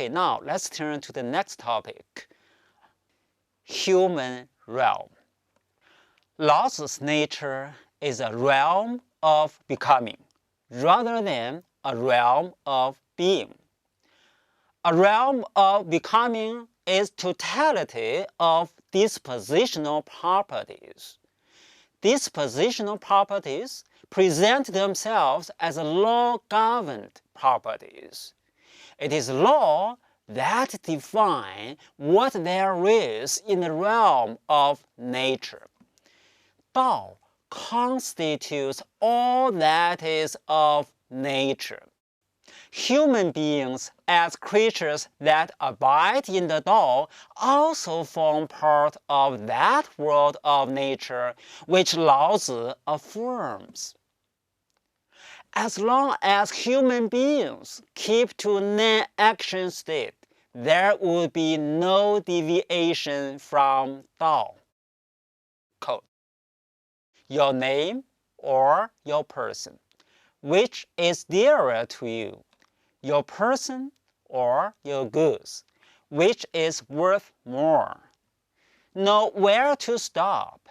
Okay, now let's turn to the next topic, human realm. Laozi's nature is a realm of becoming rather than a realm of being. A realm of becoming is totality of dispositional properties. Dispositional properties present themselves as law-governed properties. It is law that defines what there is in the realm of nature. Tao constitutes all that is of nature. Human beings, as creatures that abide in the Tao, also form part of that world of nature which Laozi affirms. As long as human beings keep to non-action state, there would be no deviation from Tao. Quote, your name or your person, which is dearer to you, your person or your goods, which is worth more. Know where to stop.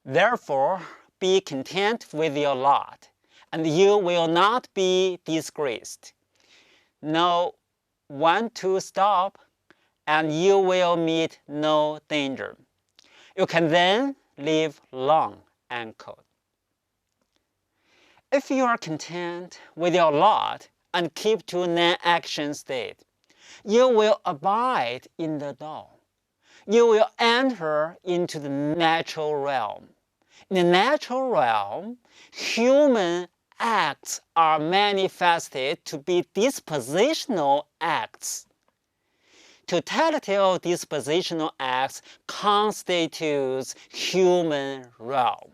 Therefore, be content with your lot, and you will not be disgraced. Know when to stop, and you will meet no danger. You can then live long. End quote. If you are content with your lot and keep to non-action state, you will abide in the Tao. You will enter into the natural realm. In the natural realm, human acts are manifested to be dispositional acts. Totality of dispositional acts constitutes human realm.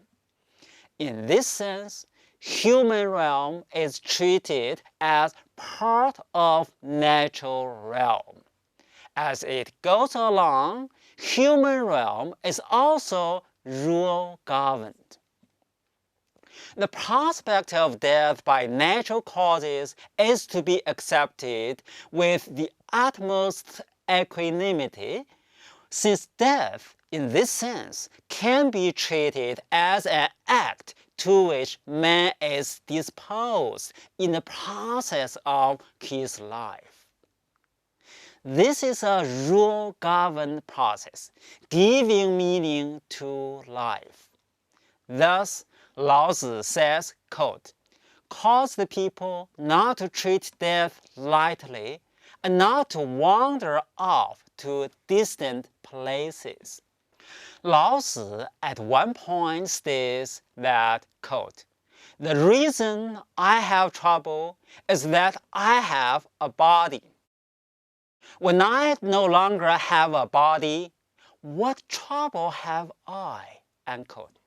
In this sense, human realm is treated as part of natural realm. As it goes along, human realm is also rule-governed. The prospect of death by natural causes is to be accepted with the utmost equanimity, since death, in this sense, can be treated as an act to which man is disposed in the process of his life. This is a rule-governed process, giving meaning to life. Thus, Laozi says, quote, cause the people not to treat death lightly and not to wander off to distant places. Laozi at one point states that, quote, the reason I have trouble is that I have a body. When I no longer have a body, what trouble have I? End quote.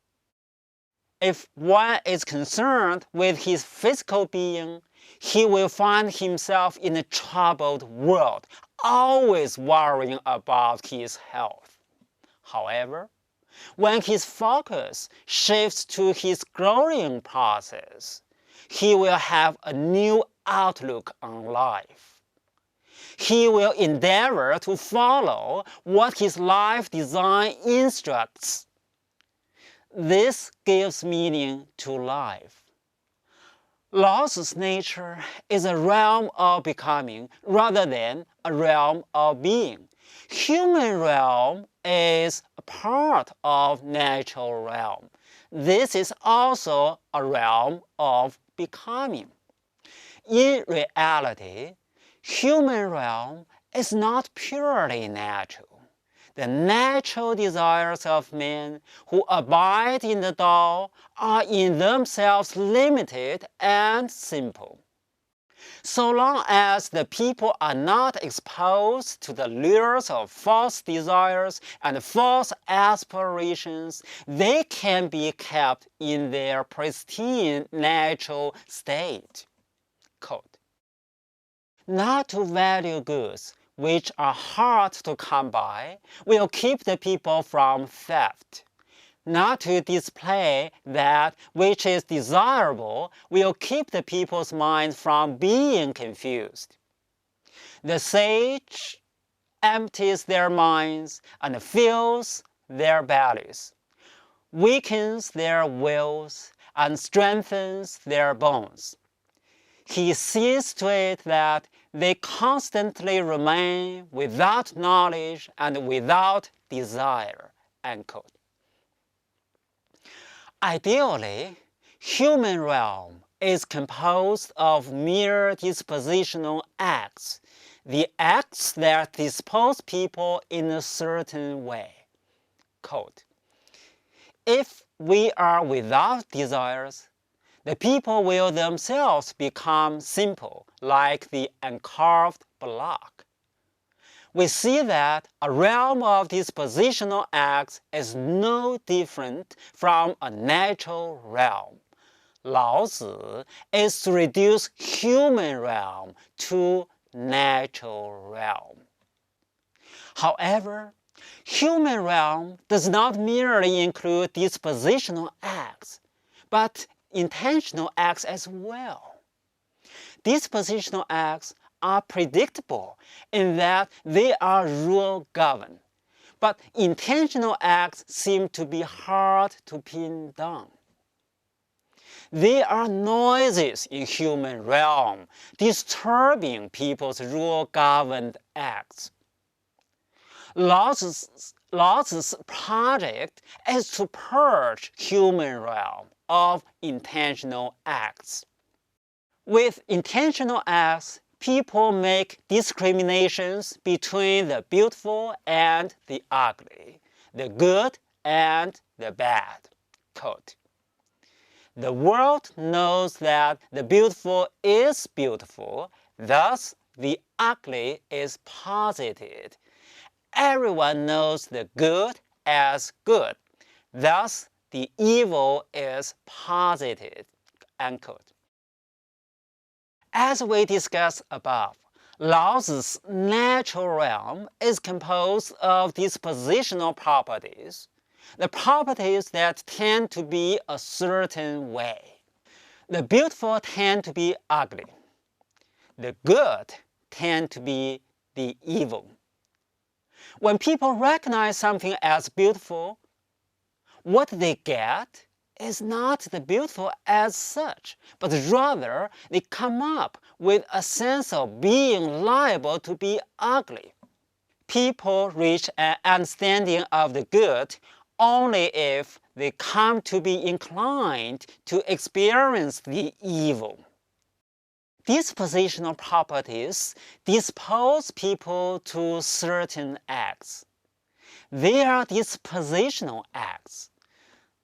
If one is concerned with his physical being, he will find himself in a troubled world, always worrying about his health. However, when his focus shifts to his growing process, he will have a new outlook on life. He will endeavor to follow what his life design instructs. This gives meaning to life. Laozi's nature is a realm of becoming rather than a realm of being. Human realm is a part of natural realm. This is also a realm of becoming. In reality, human realm is not purely natural. The natural desires of men who abide in the Tao are in themselves limited and simple. So long as the people are not exposed to the lures of false desires and false aspirations, they can be kept in their pristine natural state. Quote, not to value goods which are hard to come by will keep the people from theft. Not to display that which is desirable will keep the people's minds from being confused. The sage empties their minds and fills their bellies, weakens their wills, and strengthens their bones. He sees to it that they constantly remain without knowledge and without desire. Unquote. Ideally, human realm is composed of mere dispositional acts, the acts that dispose people in a certain way. Quote, if we are without desires, the people will themselves become simple, like the uncarved block. We see that a realm of dispositional acts is no different from a natural realm. Laozi is to reduce human realm to natural realm. However, human realm does not merely include dispositional acts, but intentional acts as well. Dispositional acts are predictable in that they are rule-governed, but intentional acts seem to be hard to pin down. There are noises in human realm disturbing people's rule-governed acts. Laozi's project is to purge human realm of intentional acts. With intentional acts, people make discriminations between the beautiful and the ugly, the good and the bad. Quote, the world knows that the beautiful is beautiful, thus the ugly is posited. Everyone knows the good as good, thus the evil is posited. Unquote. As we discussed above, Laozi's natural realm is composed of dispositional properties, the properties that tend to be a certain way. The beautiful tend to be ugly. The good tend to be the evil. When people recognize something as beautiful, what they get is not the beautiful as such, but rather they come up with a sense of being liable to be ugly. People reach an understanding of the good only if they come to be inclined to experience the evil. Dispositional properties dispose people to certain acts. They are dispositional acts.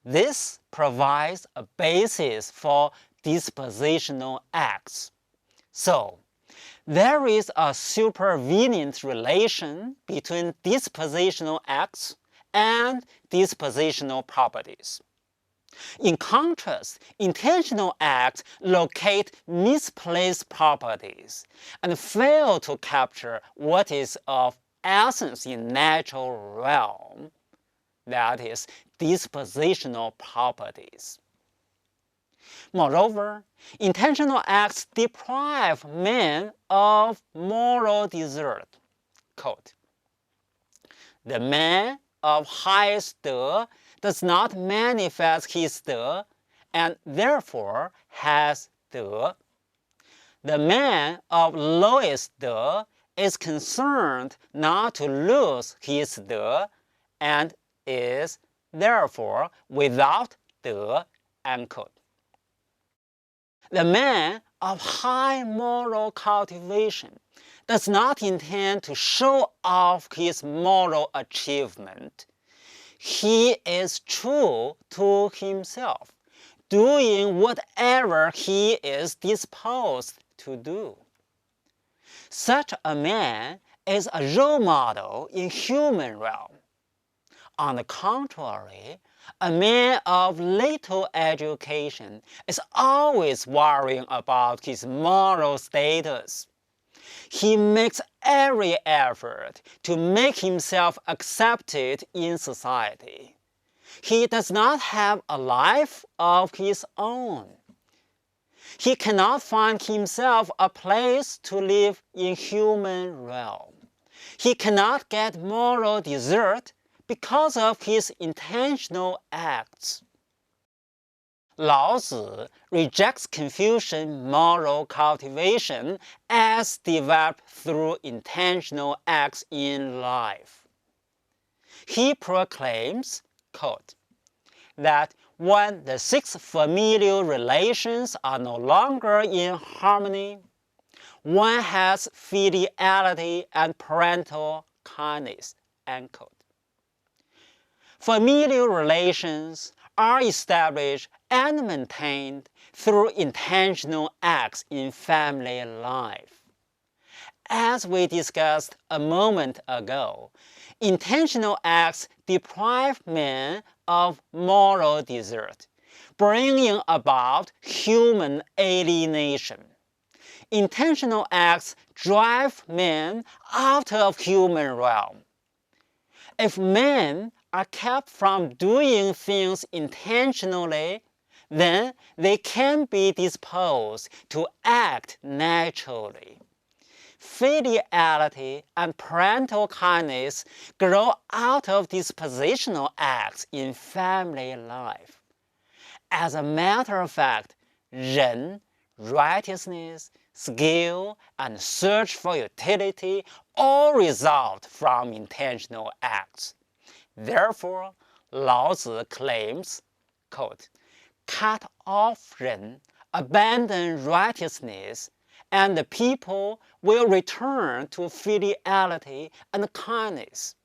This provides a basis for dispositional acts. So, there is a supervenient relation between dispositional acts and dispositional properties. In contrast, intentional acts locate misplaced properties and fail to capture what is of essence in natural realm, that is, dispositional properties. Moreover, intentional acts deprive men of moral desert. Quote, the man of highest de does not manifest his de and therefore has de. The man of lowest de is concerned not to lose his de and is therefore without de. Unquote. The man of high moral cultivation does not intend to show off his moral achievement. He is true to himself, doing whatever he is disposed to do. Such a man is a role model in human realm. On the contrary, a man of little education is always worrying about his moral status. He makes every effort to make himself accepted in society. He does not have a life of his own. He cannot find himself a place to live in human realm. He cannot get moral desert because of his intentional acts. Laozi rejects Confucian moral cultivation as developed through intentional acts in life. He proclaims, quote, that when the 6 familial relations are no longer in harmony, one has filiality and parental kindness, end quote. Familial relations are established and maintained through intentional acts in family life. As we discussed a moment ago, intentional acts deprive men of moral desert, bringing about human alienation. Intentional acts drive men out of human realm. If men are kept from doing things intentionally, then they can be disposed to act naturally. Filiality and parental kindness grow out of dispositional acts in family life. As a matter of fact, ren, righteousness, skill, and search for utility all result from intentional acts. Therefore, Laozi claims, quote, cut off ren, abandon righteousness, and the people will return to filiality and kindness.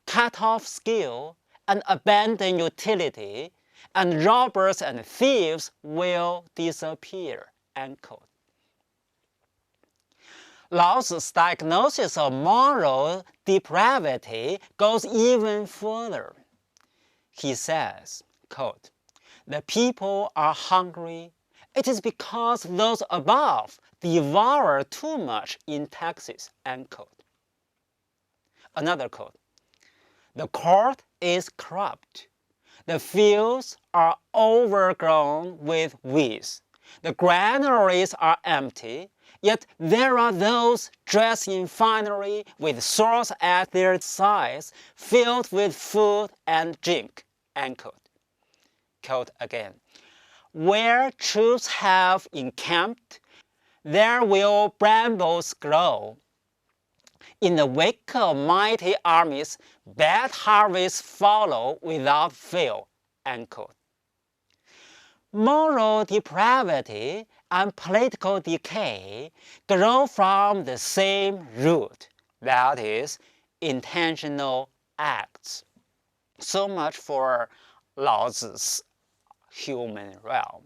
Cut off skill and abandon utility, and robbers and thieves will disappear, end quote. Laozi's diagnosis of moral depravity goes even further. He says, quote, the people are hungry. It is because those above devour too much in taxes, end quote. Another quote, the court is corrupt. The fields are overgrown with weeds. The granaries are empty. Yet there are those dressed in finery with swords at their sides, filled with food and drink, end quote. Quote again, where troops have encamped, there will brambles grow. In the wake of mighty armies, bad harvests follow without fail, end quote. Moral depravity and political decay grow from the same root, that is, intentional acts. So much for Laozi's human realm.